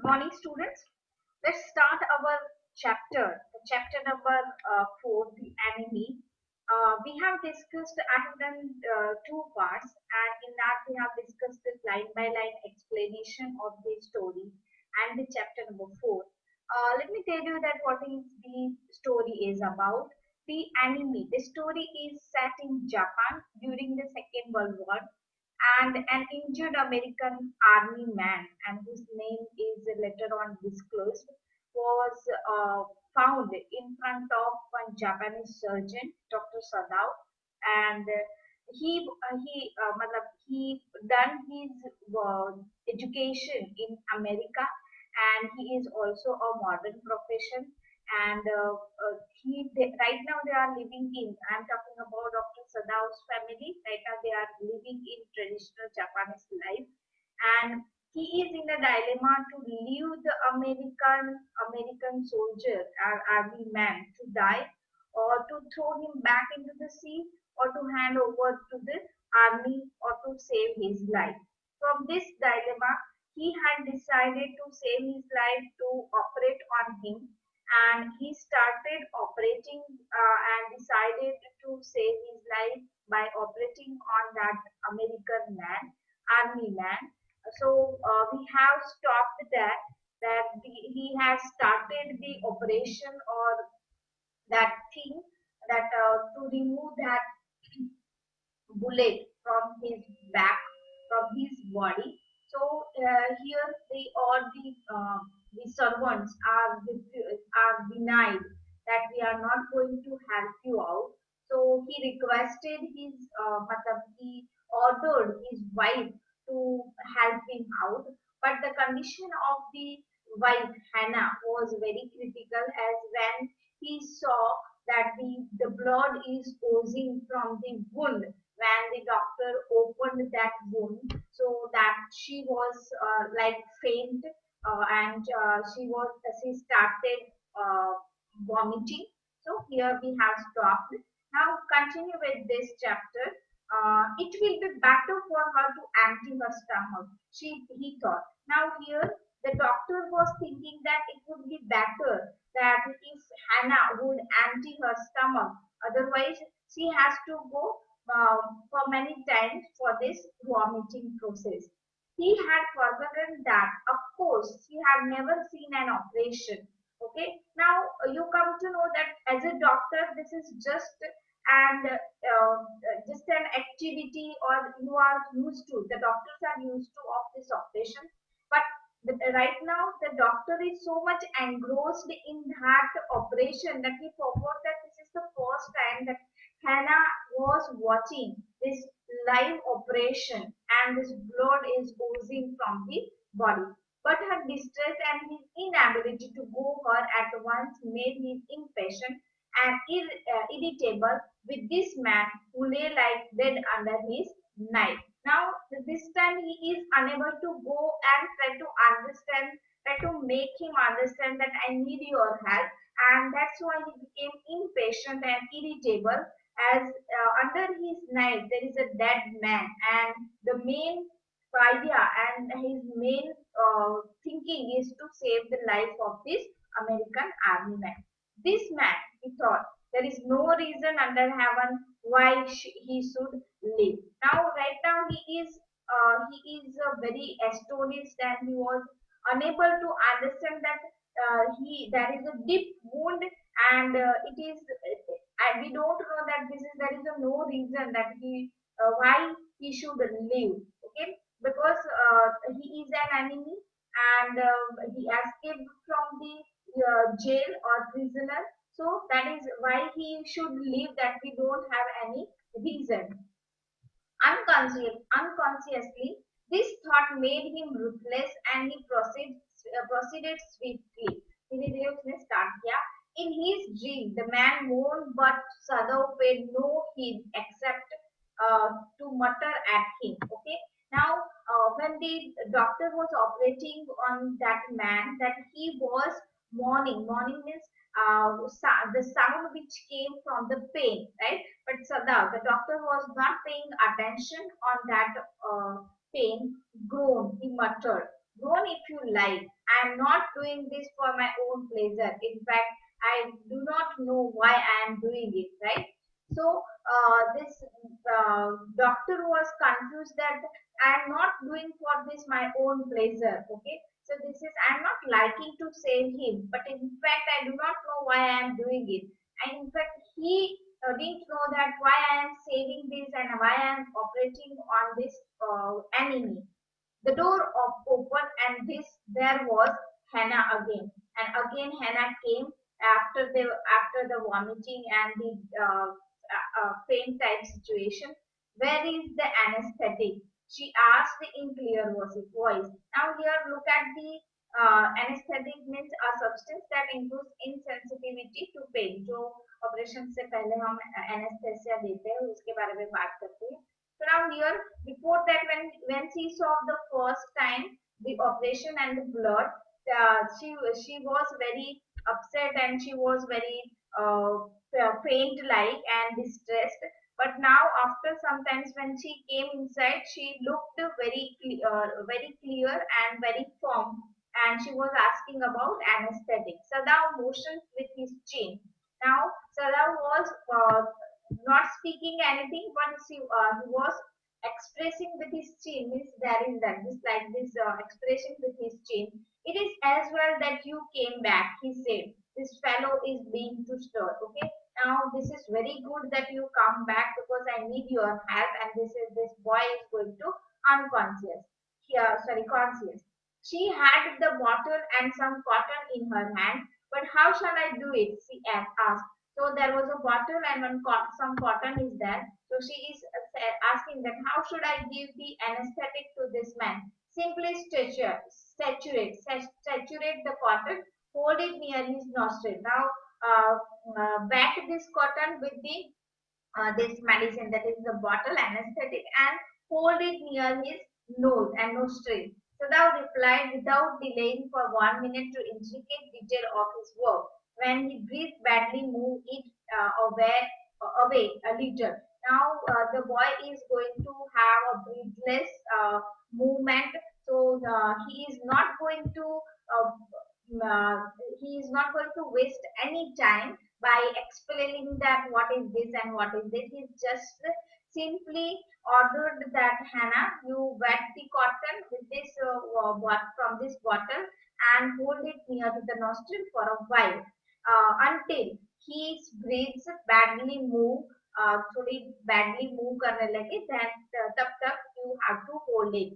Morning, students. Let's start our chapter number 4, the enemy. We have discussed, I have done two parts, and in that we have discussed the line by line explanation of the story and the chapter number 4. Let me tell you that what is the story is about. The enemy. The story is set in Japan during the Second World War, and an injured American army man, and whose name is later on disclosed, was found in front of one Japanese surgeon, Dr. Sadao, and he done his education in America, and he is also a modern profession. And right now they are living in. I'm talking about Dr. Sadao's family. Right now they are living in traditional Japanese life, and he is in a dilemma to leave the American soldier or army man to die, or to throw him back into the sea, or to hand over to the army, or to save his life. From this dilemma, he had decided to save his life to operate on him, and he started operating and decided to save his life by operating on that American man, army man. So we have stopped he has started the operation, or that thing, that to remove that bullet from his back, from his body. So here the servants are denied that we are not going to help you out. So he requested he ordered his wife to help him out, but the condition of the wife Hannah was very critical, as when he saw that the blood is oozing from the wound when the doctor opened that wound, so that she was like faint, and she started uh, vomiting. So here we have stopped. Now continue with this chapter. It will be better for her to empty her stomach, he thought. Now here the doctor was thinking that it would be better that if Hannah would empty her stomach, otherwise she has to go for many times for this vomiting process. He had forgotten that, of course, he had never seen an operation. Okay, now you come to know that as a doctor, this is just an activity, or you are used to. The doctors are used to of this operation, but right now the doctor is so much engrossed in that operation that he forgot that this is the first time that Hannah was watching this live operation, and this blood is oozing from the body. But her distress and his inability to go her at once made him impatient and irritable with this man who lay like dead under his knife. Now, this time he is unable to go and try to make him understand that I need your help, and that's why he became impatient and irritable, as under his knife there is a dead man, and the main idea and his main thinking is to save the life of this American army man. This man, he thought, there is no reason under heaven why he should live. Now, right now, he is very astonished, and he was unable to understand that he there is a deep wound, and it is and we don't know that there is no reason that he why he should live. Okay, because he is an enemy, and he escaped from the jail or prisoner, so that is why he should live, that we don't have any reason. Unconsciously, this thought made him ruthless, and he proceeded swiftly. धीरे धीरे उसने start किया. In his dream, the man moaned, but Sadao paid no heed except to mutter at him. Okay. Now, when the doctor was operating on that man, that he was mourning. Mourning means the sound which came from the pain, right? But Sada, the doctor was not paying attention on that pain groan, he muttered. Groan if you like. I am not doing this for my own pleasure. In fact, I do not know why I am doing it, right? So this doctor was confused that I am not doing for this my own pleasure. Okay, so this is I am not liking to save him, but in fact I do not know why I am doing it. And in fact, he didn't know that why I am saving this and why I am operating on this enemy. The door opened, and there was Hannah again. And again, Hannah came after the vomiting and the faint type situation. Where is the anesthetic? She asked in clear voice. Now here, look at the anesthetic means a substance that improves insensitivity to pain. जो operation से पहले हम anaesthesia देते हैं उसके बारे में बात करते हैं. So now here, before that, when she saw the first time the operation and the blood, she was very upset and she was very faint like and distressed. But now after sometimes when she came inside, she looked very clear and very firm, and she was asking about anesthetic. Sadao motioned with his chin. Now Sadao was not speaking anything, but he was expressing with his chin. Means there is that this like this expression with his chin. It is as well that you came back. He said, "This fellow is being too stir." Okay. Now this is very good that you come back because I need your help, and this boy is going to unconscious. Here, sorry, conscious. She had the bottle and some cotton in her hand, but how shall I do it? She asked. So there was a bottle and some cotton is there. So she is asking that how should I give the anesthetic to this man? Simply saturate the cotton, hold it near his nostril. Now wet this cotton with the this medicine, that is the bottle anesthetic, and hold it near his nose and nostril. So thou replied without delaying for 1 minute to intricate detail of his work. When he breathed badly, move it away a little. Now the boy is going to have a breathless movement, so he is not going to uh, he is not going to waste any time by explaining that what is this and what is this. He just simply ordered that Hannah, you wet the cotton with this from this bottle and hold it near to the nostril for a while until his breaths badly move. थोड़ी badly move करने लगे, then तब तक you have to hold it.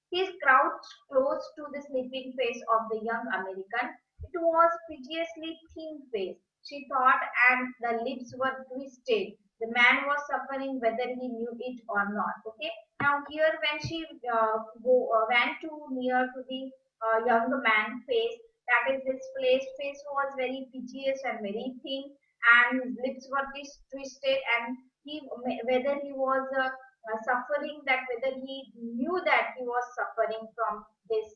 He crouched close to the sleeping face of the young American. It was piteously thin face, she thought, and the lips were twisted. The man was suffering whether he knew it or not. Okay. Now here, when she went too near to the young man face, that is his face was very piteous and very thin, and his lips were twisted, and he whether he was suffering, that whether he knew that he was suffering from this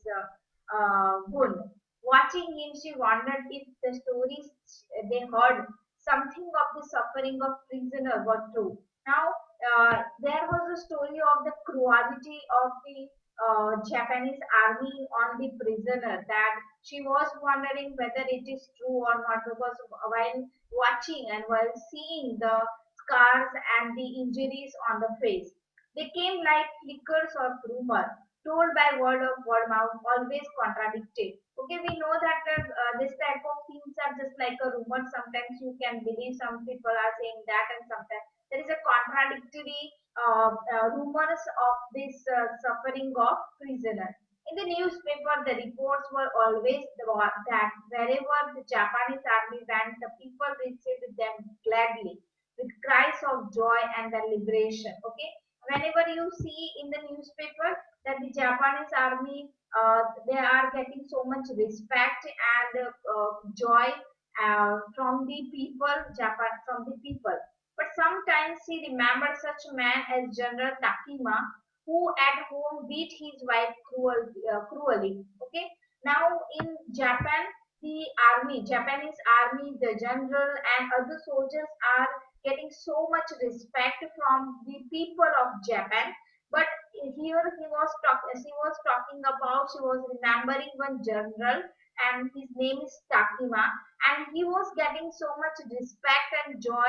wound. Watching him, she wondered if the stories they heard something of the suffering of prisoner were true. Now, there was a story of the cruelty of the Japanese army on the prisoner, that she was wondering whether it is true or not, because while watching and while seeing the scars and the injuries on the face, they came like flickers of rumor, told by word of word mouth, always contradicted. Okay, we know that this type of things are just like a rumor. Sometimes you can believe, some people are saying that, and sometimes there is a contradictory rumors of this suffering of prisoner. In the newspaper, the reports were always that wherever the Japanese army went, the people received them gladly with cries of joy and the liberation. Okay, whenever you see in the newspaper that the Japanese army, they are getting so much respect and joy from the people, from the people. But sometimes he remembered such a man as General Takima, who at home beat his wife cruelly. Okay. Now in Japan, the army, Japanese army, the general and other soldiers are getting so much respect from the people of Japan. But here she was talking about, she was remembering one general, and his name is Takima, and he was getting so much respect and joy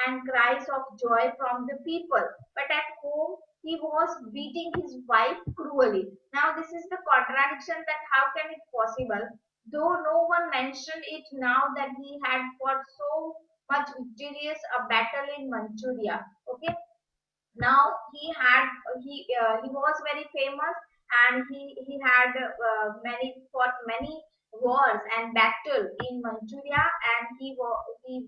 and cries of joy from the people. But at home, he was beating his wife cruelly. Now, this is the contradiction, that how can it possible? Though no one mentioned it now, that he had fought so much victorious a battle in Manchuria. Okay, now he was very famous, and he had many fought many wars and battle in Manchuria, and he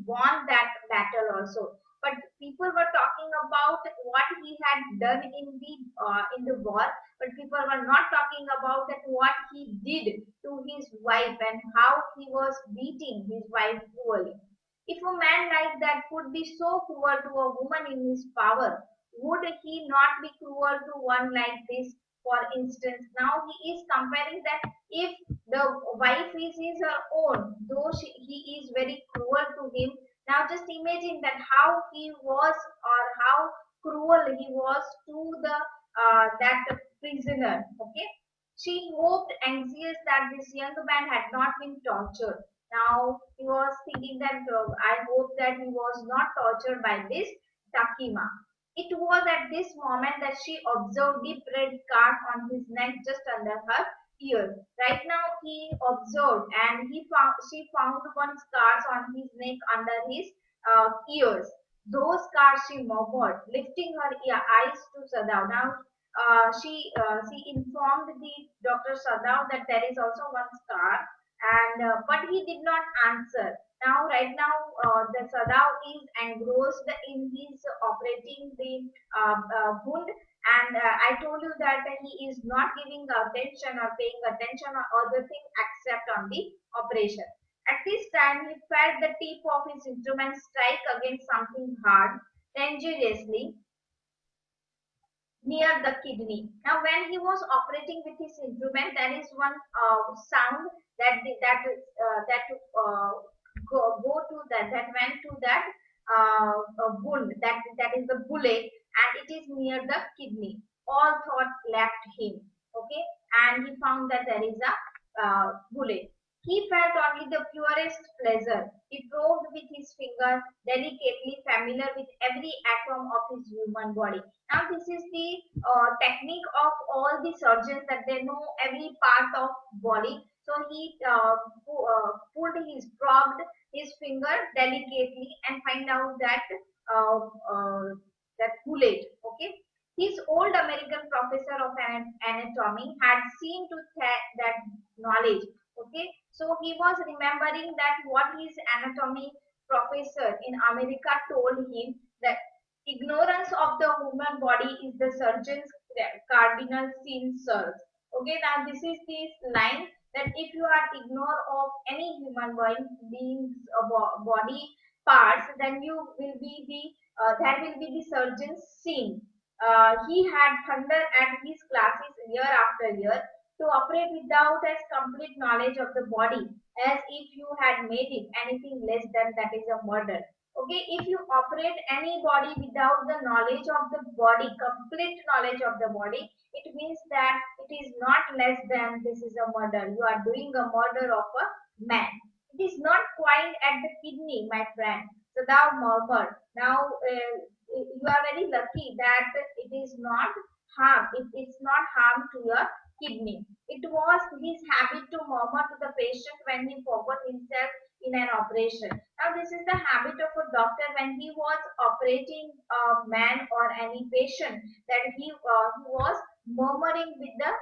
won that battle also. But people were talking about what he had done in the war, but people were not talking about that what he did to his wife and how he was beating his wife cruelly. If a man like that could be so cruel to a woman in his power, would he not be cruel to one like this? For instance, now he is comparing that if the wife is his her own, though he is very cruel to him. Now just imagine that how he was, or how cruel he was to the that prisoner. Okay, she hoped, anxious, that this young man had not been tortured. Now he was thinking that I hope that he was not tortured by this Takima. It was at this moment that she observed deep red scar on his neck just under her ear. Right now he observed, and she found one scars on his neck under his ears. Those scars, she murmured, lifting her eyes to Sadao. Now she informed the Dr. Sadao that there is also one scar, and but he did not answer. Now, right now, the Sadao is engrossed in his operating the wound, and I told you that he is not giving attention or paying attention or other thing except on the operation. At this time, he felt the tip of his instrument strike against something hard, dangerously near the kidney. Now, when he was operating with his instrument, there is one sound that go to that went to that wound, that is the bullet, and it is near the kidney. All thought left him. Okay, and he found that there is a bullet. He felt only the purest pleasure. He probed with his finger, delicately familiar with every atom of his human body. Now, this is the technique of all the surgeons, that they know every part of body. So he put his probed his finger delicately and find out that uh, uh, that bullet. Okay, his old American professor of anatomy had seen to that knowledge. Okay, so he was remembering that what his anatomy professor in America told him, that ignorance of the human body is the surgeon's cardinal sin, sirs. Okay, now this is this line, that if you are ignore of any human being's body parts, then you will be the that will be the surgeon's sin. He had thunder at his classes year after year to operate without as complete knowledge of the body as if you had made it anything less than that is a murder. Okay, if you operate any body without the knowledge of the body, complete knowledge of the body, it means that it is not less than this is a murder. You are doing a murder of a man. It is not quite at the kidney, my friend. So thou murmured. Now you are very lucky that it is not harm. It's not harm to your kidney. It was his habit to murmur to the patient when he forgot himself in an operation. Now, this is the habit of a doctor when he was operating a man or any patient, that he was murmuring with the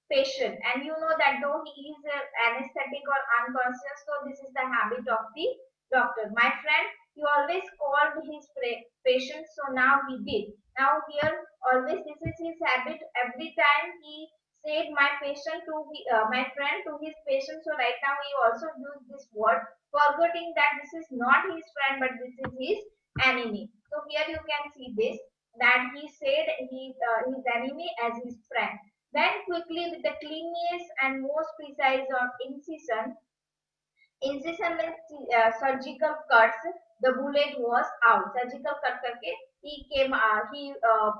patient, and you know that though he is anesthetic or unconscious, so this is the habit of the doctor. My friend, he always called his patients, so now he did. Now here, always this is his habit. Every time he said my patient to my friend to his patient, so right now he also used this word, forgetting that this is not his friend but this is his enemy. So here you can see this, that he said his enemy as his friend. Then quickly, with the cleanest and most precise of incision means surgical cuts, the bullet was out. Surgical cut करके He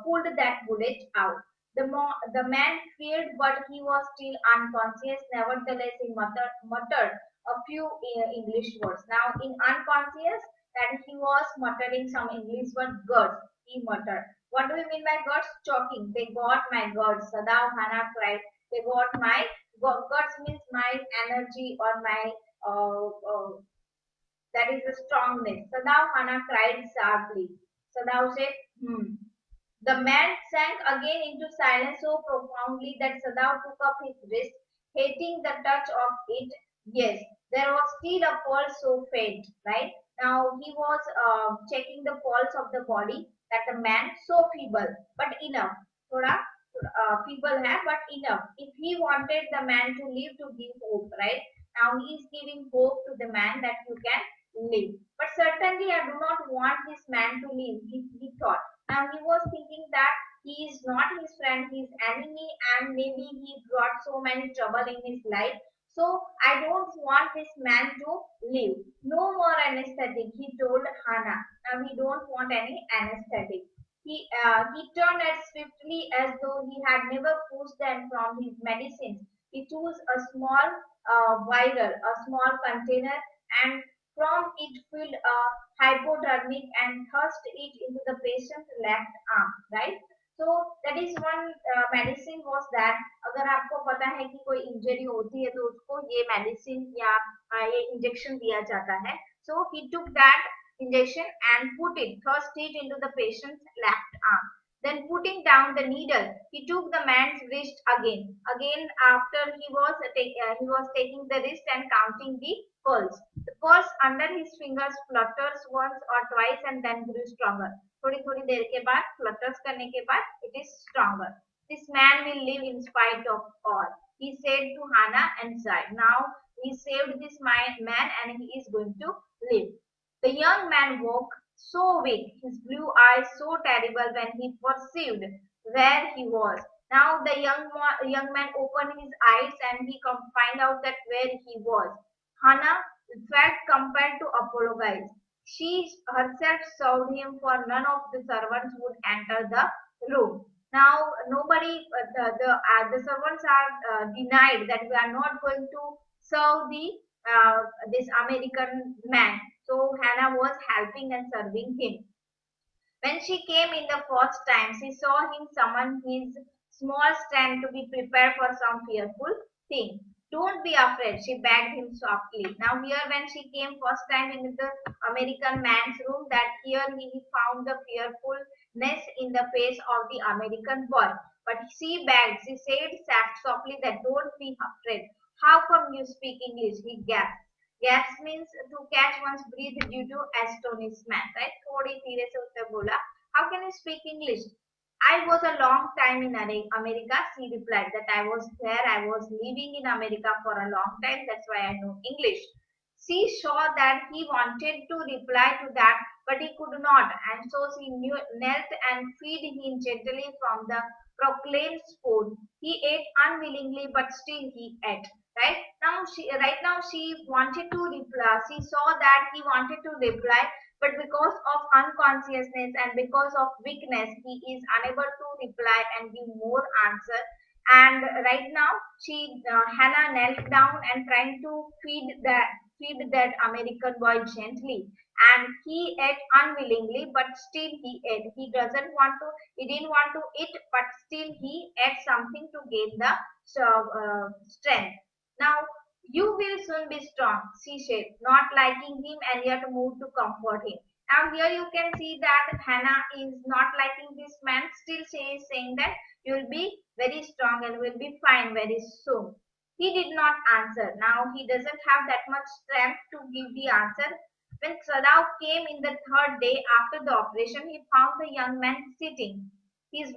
pulled that bullet out. The man feared, but he was still unconscious. Nevertheless, he muttered a few English words. Now, in unconscious, that he was muttering some English word, guts. He muttered. What do you mean by guts? Choking. They got my guts. Sadao Hana cried. They got my guts means my energy or my that is the strongness. Sadao Hana cried sharply. Sadao said, hmm. The man sank again into silence so profoundly that Sadao took up his wrist, hating the touch of it. Yes, there was still a pulse so faint, right? Now he was checking the pulse of the body that the man so feeble, but enough. Thoda feeble hai, but enough. If he wanted the man to live to give hope, right? Now he is giving hope to the man that you can live. But certainly I do not want this man to live, he thought. Now he was thinking that he is not his friend, he is enemy, and maybe he brought so many trouble in his life. So I don't want this man to live. No more anesthetic, he told Hannah. Now he don't want any anesthetic. He turned as swiftly as though he had never pushed them from his medicines. He chose a small vial, a small container, and from it filled a hypodermic and thrust it into the patient's left arm, right? So that is one medicine was that अगर आपको पता है कि कोई injury होती है तो उसको ये मेडिसिन या ये इंजेक्शन दिया जाता है. So he took that injection and put it, thrust it into the patient's left arm. Then putting down the needle, he took the man's wrist again. Again, after he was taking the wrist and counting the pulse. The pulse under his fingers flutters once or twice and then grew stronger. थोड़ी थोड़ी देर के बाद flutters करने के बाद it is stronger. This man will live in spite of all, he said to Hannah and sighed. Now he saved this man and he is going to live. The young man woke so weak, his blue eyes so terrible when he perceived where he was. Now the young man opened his eyes and he find out that where he was. Hannah felt compelled to apologize. She herself served him, for none of the servants would enter the room. Now nobody, the servants are denied that we are not going to serve the this American man. So Hannah was helping and serving him. When she came in the first time, she saw him summon his small strength to be prepared for some fearful thing. Don't be afraid, she begged him softly. Now here when she came first time in the American man's room, that here he found the fearfulness in the face of the American boy. But she begged, she said softly that don't be afraid. How come you speak English? He gasped. Gasp means to catch one's breath due to astonishment, right? थोड़ी धीरे से उसने बोला, how can you speak English? I was a long time in America. She replied that I was there. I was living in America for a long time. That's why I know English. She saw that he wanted to reply to that, but he could not, and so she knelt and fed him gently from the proclaimed spoon. He ate unwillingly, but still he ate. Right now she wanted to reply. She saw that he wanted to reply, but because of unconsciousness and because of weakness, he is unable to reply and give more answer. And right now, Hannah knelt down and trying to feed that American boy gently, and he ate unwillingly, but still he ate. He didn't want to eat, but still he ate something to gain the strength. Now you will soon be strong, she said, not liking him and yet moved to comfort him. Now here you can see that Hannah is not liking this man. Still she is saying that you will be very strong and will be fine very soon. He did not answer. Now he doesn't have that much strength to give the answer. When Sadao came in the third day after the operation, he found the young man sitting, his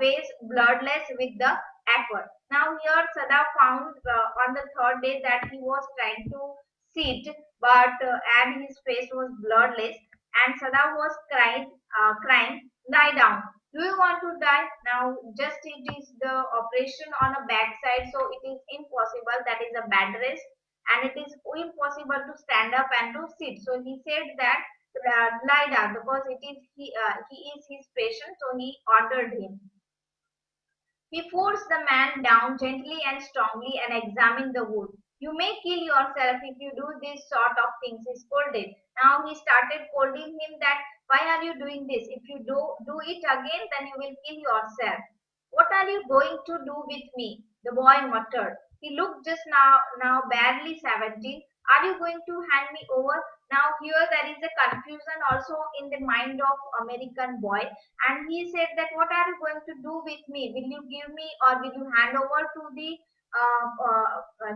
face bloodless with the effort. Now here Sada found on the third day that he was trying to sit, but and his face was bloodless, and Sada was crying, lie down. Do you want to die? Now just it is the operation on a backside, so it is impossible. That is a bed rest, and it is impossible to stand up and to sit. So he said that the lie down because he is his patient, so he ordered him. He forced the man down gently and strongly and examined the wound. You may kill yourself if you do this sort of things, he scolded. Now he started scolding him that why are you doing this? If you do it again, then you will kill yourself. What are you going to do with me? The boy muttered. He looked just now barely 17. Are you going to hand me over? Now here there is a confusion also in the mind of American boy, and he said that what are you going to do with me? Will you give me or will you hand over to the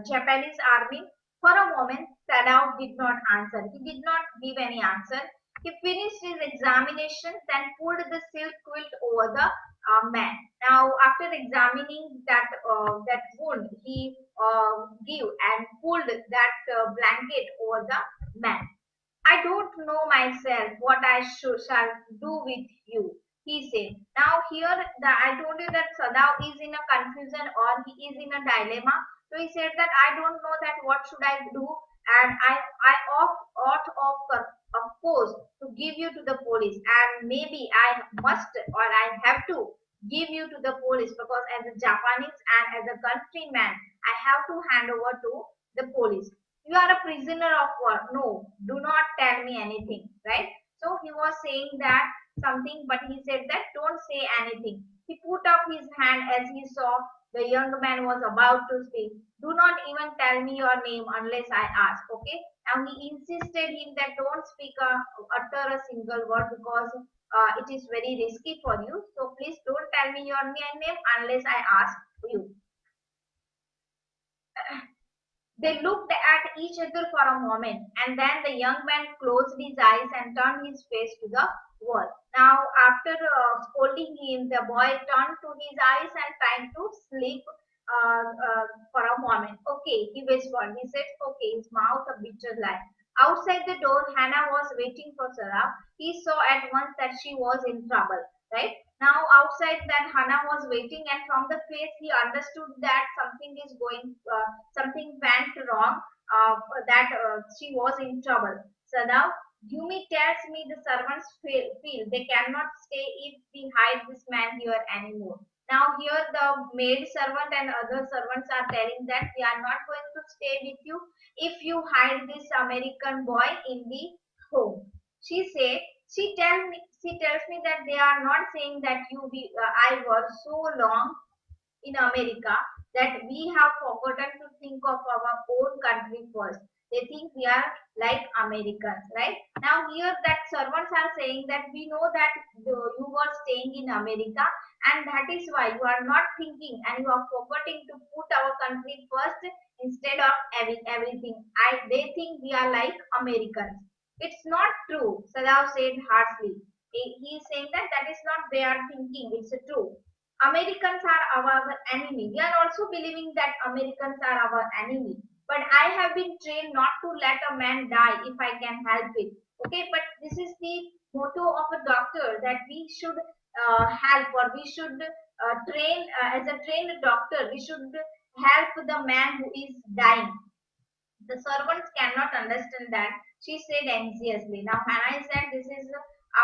Japanese army? For a moment, Sadao did not answer. He did not give any answer. He finished his examination, then pulled the silk quilt over the man. Now, after examining that wound, he gave and pulled that blanket over the man. I don't know myself what I shall do with you, he said. Now here I told you that Sadao is in a confusion or he is in a dilemma. So he said that I don't know that what should I do, and I of course to give you to the police, and maybe I must or I have to give you to the police because as a Japanese and as a countryman I have to hand over to the police. You are a prisoner of war. No, do not tell me anything, right? So he was saying that something, but he said that don't say anything. He put up his hand as he saw the young man was about to speak. Do not even tell me your name unless I ask, okay? Now he insisted him that don't utter a single word because it is very risky for you. So please don't tell me your name unless I ask you. They looked at each other for a moment, and then the young man closed his eyes and turned his face to the wall. Now, after scolding him, the boy turned to his eyes and tried to sleep for a moment. Okay, he whispered. He said, okay, his mouth a bitter lie. Outside the door, Hannah was waiting for Sarah. He saw at once that she was in trouble, right? Now, outside that, Hannah was waiting, and from the face, he understood that something went wrong, that she was in trouble. So now, Yumi tells me the servants feel they cannot stay if we hide this man here anymore. Now, here the maid servant and other servants are telling that we are not going to stay with you if you hide this American boy in the home. She said, she tells me that they are not saying that I was so long in America that we have forgotten to think of our own country first. They think we are like Americans, right? Now here that servants are saying that we know that you were staying in America and that is why you are not thinking and you are forgetting to put our country first instead of everything. They think we are like Americans. It's not true, Sadao said harshly. He is saying that that is not their thinking, it's true. Americans are our enemy. We are also believing that Americans are our enemy. But I have been trained not to let a man die if I can help it. Okay, but this is the motto of a doctor that we should help or we should train as a trained doctor. We should help the man who is dying. The servants cannot understand that, she said anxiously. Now, Hannah said this is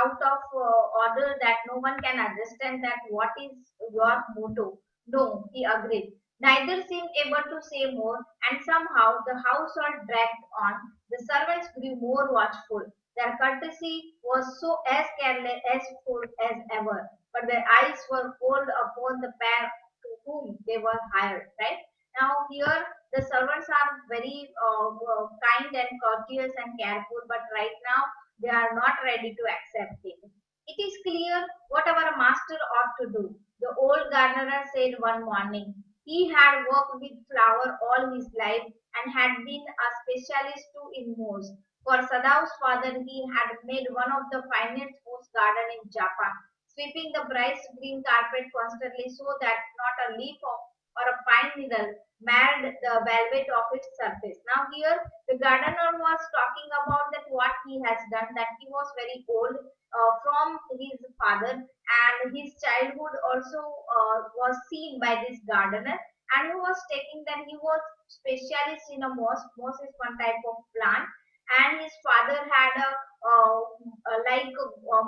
out of order that no one can understand that what is your motto. No, he agreed. Neither seemed able to say more, and somehow the household dragged on. The servants grew more watchful. Their courtesy was so as careless as full as ever, but their eyes were cold upon the pair to whom they were hired. Right now, here the servants are very kind and courteous and careful, but right now they are not ready to accept it. It is clear what our master ought to do, the old gardener said one morning. He had worked with flower all his life and had been a specialist too in moss. For Sadao's father, he had made one of the finest moss garden in Japan, sweeping the bright green carpet constantly so that not a leaf or a pine needle marred the velvet of its surface. Now here the gardener was talking about that what he has done, that he was very old from his father and his childhood also was seen by this gardener, and he was taking that he was specialist in a moss. Moss is one type of plant, and his father had a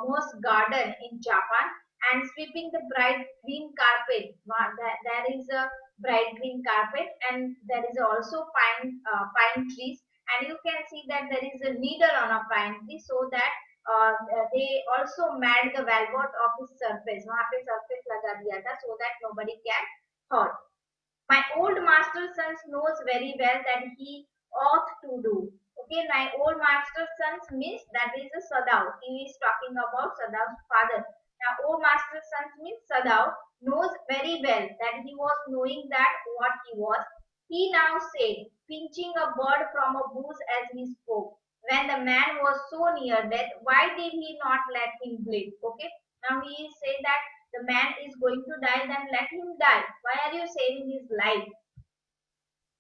most garden in Japan and sweeping the bright green carpet. There is a bright green carpet and there is also pine trees, and you can see that there is a needle on a pine tree so that they also made the velvet of his surface. वहाँ पे surface लगा दिया था so that nobody can hurt. My old master son knows very well that he ought to do. Okay, my old master son means that is a Sadao. He is talking about Sadao's father. Now, old master son means Sadao knows very well that he was knowing that what he was. He now said, pinching a bird from a bush as he spoke. When the man was so near death, why did he not let him bleed? Okay, now he said that the man is going to die, then let him die. Why are you saving his life?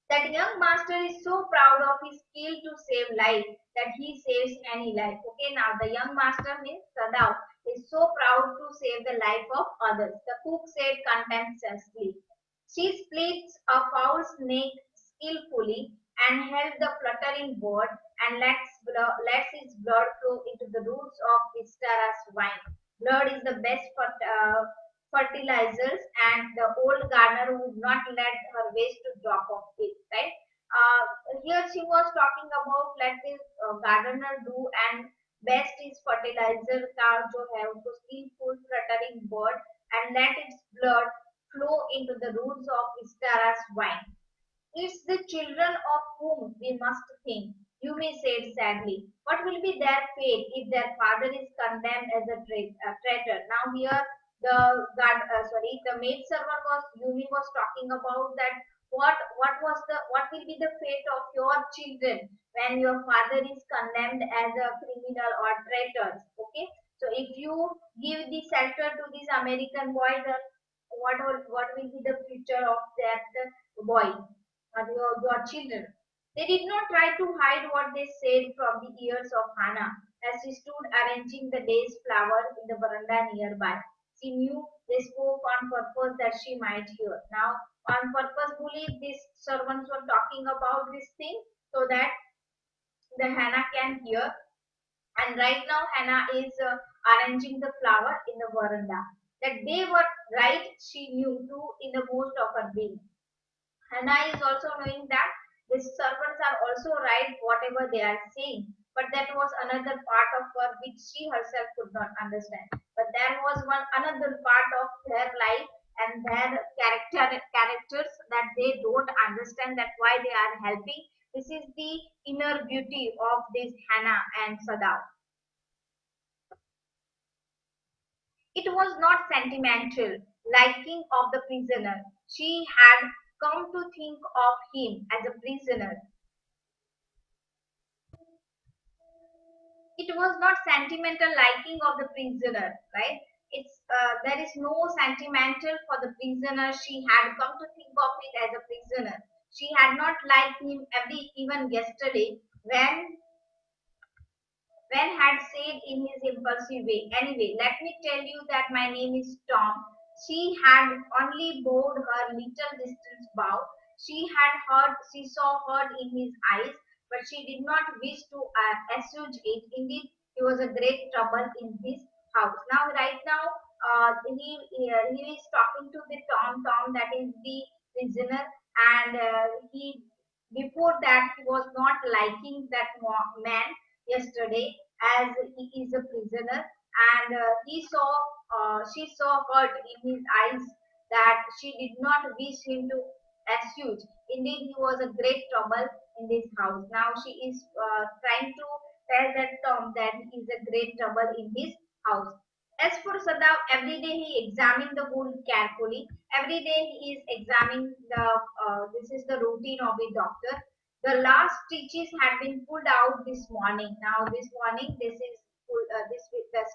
That young master is so proud of his skill to save life that he saves any life. Okay, now the young master means Sadao is so proud to save the life of others. The cook said contemptuously. She splits a foul snake skillfully and held the fluttering bird and lets its blood flow into the roots of Vistara's vine. Blood is the best fertilizers, and the old gardener would not let her waste to drop of it, right? Here she was talking about let the gardener do, and best is fertilizer का जो है उसको skillful fluttering bird and let its blood flow into the roots of Vistara's vine. It's the children of whom we must think. Yumi said sadly. What will be their fate if their father is condemned as a traitor? Now here the maid servant was Yumi was talking about that what will be the fate of your children when your father is condemned as a criminal or traitor? Okay, so if you give the shelter to this American boy, then what will be the future of that boy? Your children. They did not try to hide what they said from the ears of Hannah as she stood arranging the day's flowers in the veranda nearby. She knew they spoke on purpose that she might hear. Now, on purposefully, these servants were talking about this thing so that the Hannah can hear. And right now, Hannah is arranging the flower in the veranda. That they were right, she knew too in the most of her being. Hannah is also knowing that the servants are also right whatever they are saying, but that was another part of her which she herself could not understand. But there was one another part of their life and their characters that they don't understand that why they are helping. This is the inner beauty of this Hannah and Sada. It was not sentimental liking of the prisoner. She had come to think of him as a prisoner. It was not sentimental liking of the prisoner, right? It's there is no sentimental for the prisoner. She had come to think of it as a prisoner. She had not liked him every even yesterday when had said in his impulsive way, anyway, let me tell you that my name is Tom. She had only bowed her little distance bow. She saw hurt in his eyes, but she did not wish to assuage it. Indeed, he was a great trouble in his house. Now, right now, he is talking to the Tom, that is the prisoner, and he before that he was not liking that man yesterday as he is a prisoner, and she saw hurt in his eyes that she did not wish him to assuage. Indeed, he was a great trouble in this house. Now she is trying to tell that Tom that he is a great trouble in his house. As for Sadav, every day he examined the wound carefully. Every day he is examining this is the routine of a doctor. The last stitches had been pulled out this morning. Now this morning, the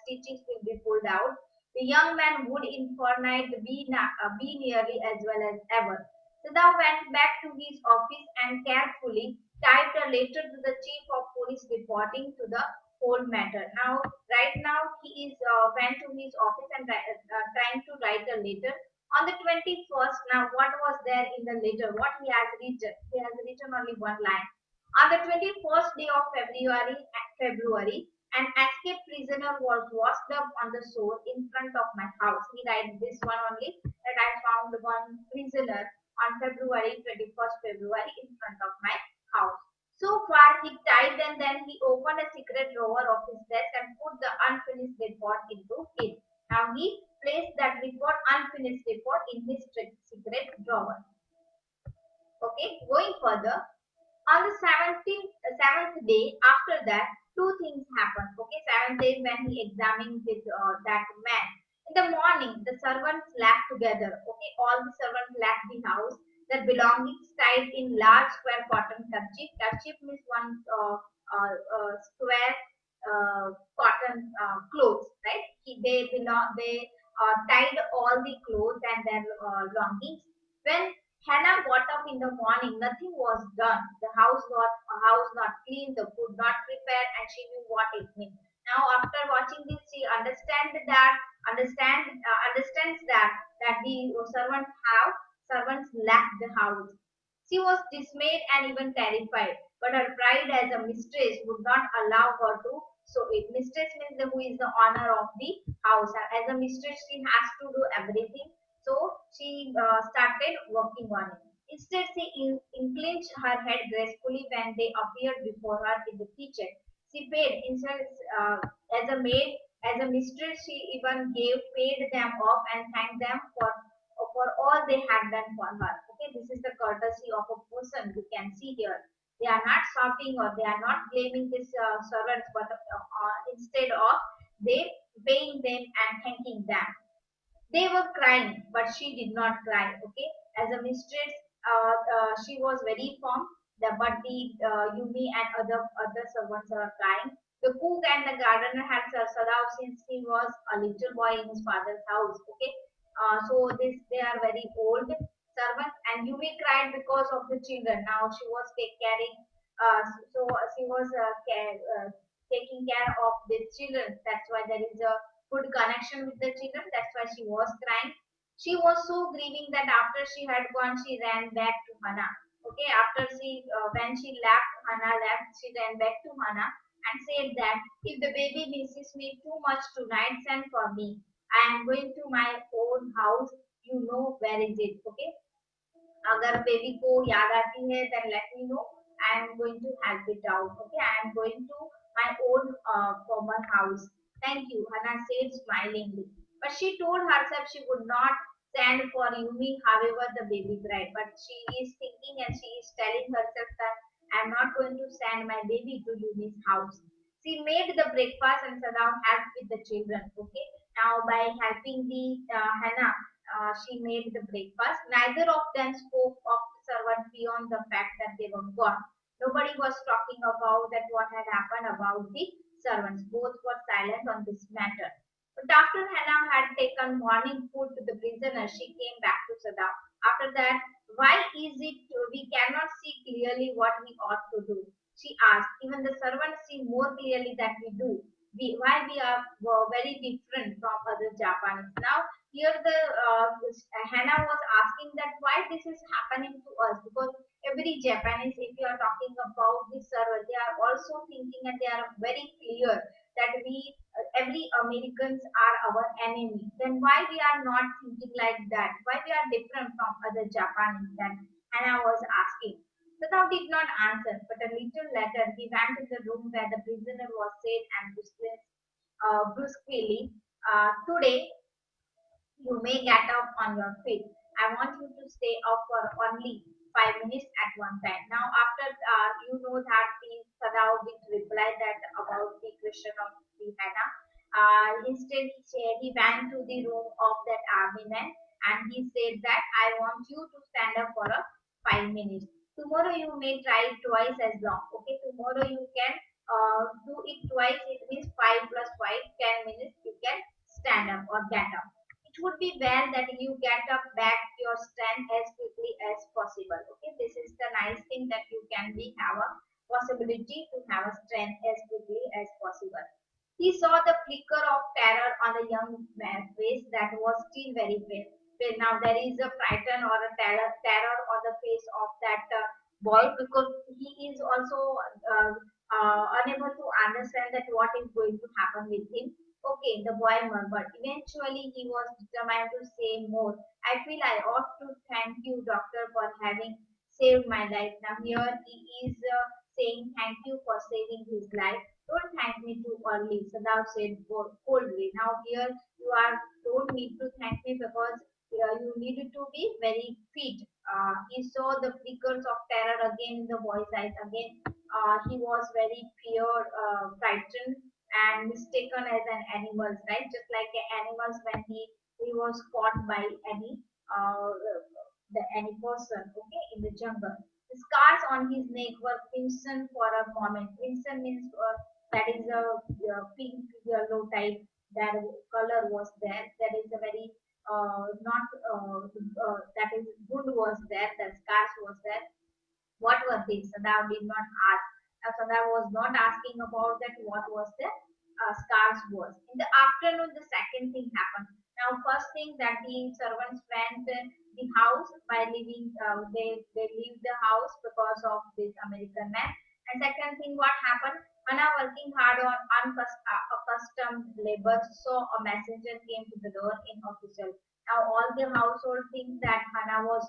stitches will be pulled out. The young man would in fortnight be nearly as well as ever. Siddha went back to his office and carefully typed a letter to the chief of police reporting to the whole matter. Now, right now, he is went to his office and trying to write a letter. On the 21st, now what was there in the letter? What he has written? He has written only one line. On the 21st day of February, An escaped prisoner was washed up on the shore in front of my house. He writes this one only, that I found one prisoner on February 21st February in front of my house. So far he typed, and then he opened a secret drawer of his desk and put the unfinished report into it. Now he placed that report, unfinished report, in his secret drawer. Okay, going further, on the 7th day after that, two things happened. Okay, 7th day when he examined with that man. In the morning, the servants left together. Okay, all the servants left the house. Their belongings tied in large square cotton kerchief. Kerchief means one square cotton clothes, right? They tied all the clothes and their belongings. When Hannah got up in the morning. Nothing was done. The house not clean, the food not prepared, and she knew what it meant. Now, after watching this, she understands that the servants left the house. She was dismayed and even terrified, but her pride as a mistress would not allow her to. So, it mistress means who is the owner of the house. As a mistress, she has to do everything. So she started working on it. Instead, she inclined her head gracefully when they appeared before her in the kitchen. She paid instead as a maid, as a mistress. She even paid them off and thanked them for all they had done for her. Okay, this is the courtesy of a person we can see here. They are not shouting or they are not blaming these servants, but instead of they paying them and thanking them. They were crying, but she did not cry. Okay, as a mistress, she was very firm. But the Yumi and other servants are crying. The cook and the gardener had Sadao since he was a little boy in his father's house. Okay, so they are very old servants, and Yumi cried because of the children. Now she was caring. So she was taking care of the children. That's why there is a good connection with the children. That's why she was crying. She was so grieving that after she had gone, she ran back to Hana. Okay, when she left, Hana left, she ran back to Hana and said that if the baby misses me too much tonight, send for me. I am going to my own house. You know where is it? Okay, अगर baby को याद आती है then let me know. I am going to help it out. Okay, I am going to my own former house. Thank you, Hannah said smilingly. But she told herself she would not send for Yumi, however the baby cried. But she is thinking and she is telling herself that I am not going to send my baby to Yumi's house. She made the breakfast and Sadam helped with the children. Okay, now by helping the Hannah, she made the breakfast. Neither of them spoke of the servant beyond the fact that they were gone. Nobody was talking about that what had happened about the servants. Both were silent on this matter. But after Hannah had taken morning food to the prisoner, she came back to Saddam. After that, why is it we cannot see clearly what we ought to do? She asked. Even the servants see more clearly that we do. Why we are very different from other Japanese. Now, here the Hannah was asking that why this is happening to us, because every Japanese, if you are talking about this server, they are also thinking and they are very clear that every Americans are our enemy. Then why we are not thinking like that? Why we are different from other Japanese? Then Hannah was asking. Sadao did not answer, but a little later he went to the room where the prisoner was said and brusquely, today you may get up on your feet. I want you to stay up for only 5 minutes at one time. Now, after you know that the Sadao did reply that about the question of the Hannah, instead he went to the room of that army man and he said that I want you to stand up for a 5 minutes. Tomorrow you may try it twice as long. Okay, tomorrow you can do it twice. It means 5 plus 5, 10 minutes. You can stand up or get up. It would be well that you get up back your strength as quickly as possible. Okay, this is the nice thing that you can be have a possibility to have a strength as quickly as possible. He saw the flicker of terror on the young man's face that was still very pale. Now there is a frighten or a terror on the face of that boy because he is also unable to understand that what is going to happen with him. Okay, the boy murmured. Eventually, he was determined to say more. I feel I ought to thank you, doctor, for having saved my life. Now, here he is saying thank you for saving his life. Don't thank me too early, Sadao said coldly. Now, here you are, don't need to thank me because you needed to be very fit. He saw the flickers of terror again in the boy's eyes. Again, he was very feared, frightened, and mistaken as an animal, right? Just like animals when he was caught by any any person, okay, in the jungle. The scars on his neck were crimson for a moment. Crimson means that is a pink yellow type. That color was there. That is a very not that is good was there. The scars was there. What were they? Sadao did not ask. Sadao was not asking about that. What was the scars was. In the afternoon, the second thing happened. Now, first thing that the servants went the house by leaving. They leave the house because of this American man. And second thing, what happened? Hannah working hard on accustomed labor, saw a messenger came to the door in official. Now all the household things that Hannah was